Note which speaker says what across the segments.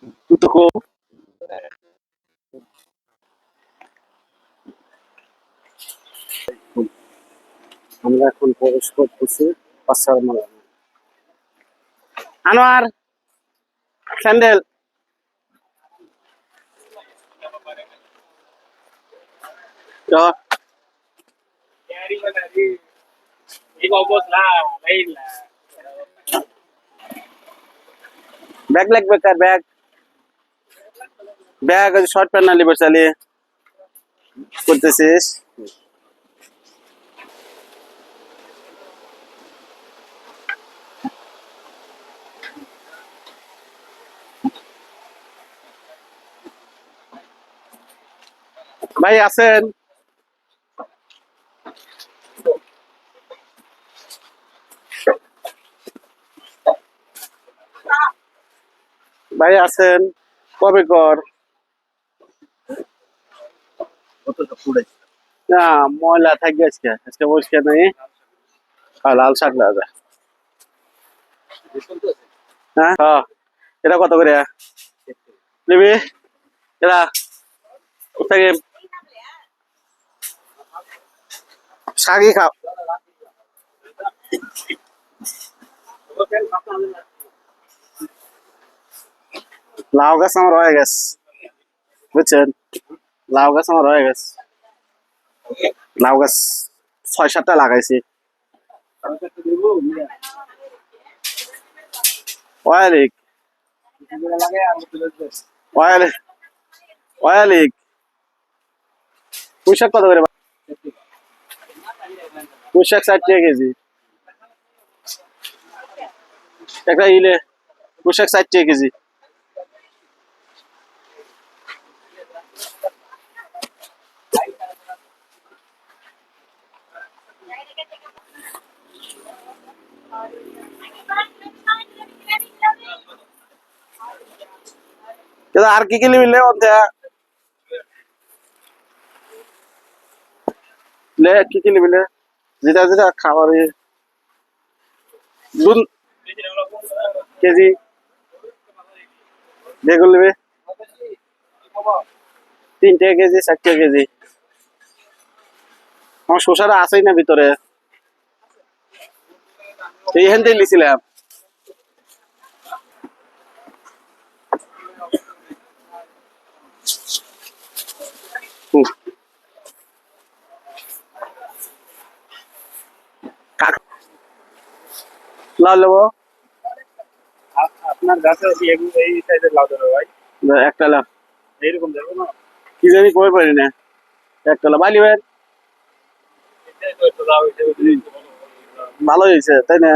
Speaker 1: Tutuko. আমরা এখন প্রবেশ করতেছি পাঁচশার মেলা। আনোয়ার স্যান্ডেল ব্যাগ লাগবে কার ব্যাগ ব্যাগ শর্ট প্যান্ট নালি বসালি করতেছিস ভাই আছেন ভাই আছেন কবে কর না ময়লা থাকবে আজকে আজকে পরিষ্কার নেই লাল শাক লাগা হ্যাঁ হ্যাঁ এটা কত করে নিবি এটা থেকে শাকই খাও লাউ গাছ আমার হয়ে গেছে বুঝছেন লাউ গাছ আমার হয়ে গেছে লাউ গাছ ৬-৭টা লাগাইছি অয়ালিক অয়ালিক অয়ালিক পুঁইশাক কত করে পুঁইশাক ৬০ টাকা কেজি একটা ইলে পুঁইশাক ৬০ টাকা কেজি আর কি কি নিবি লে কি কি নিবি যেটা যেটা খাবার দুধ কেজি বেগুন নিবি ৩ টাকা কেজি ৪ টাকা কেজি আমার শসাটা আছেই না ভিতরে এইখান থেকে লিছিলাম লাউ নেবো আপনার গাছে এই সাইজের লাউ দেবে ভাই একটা লাউ এইরকম দেবো না কি জানি কই পারি না একটা লাউ বালি ভাই ভালো হয়েছে তাই না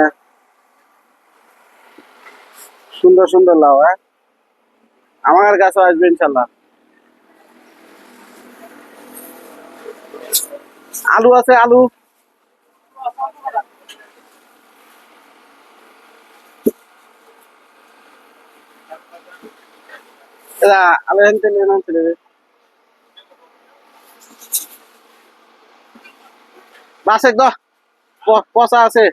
Speaker 1: সুন্দর সুন্দর লাউ হ্যাঁ আমার কাছে আসবে ইনশাল্লাহ আলু আছে আলু আলু এনতে নিয়ে নাম ছেড়ে বাসে পচা আছে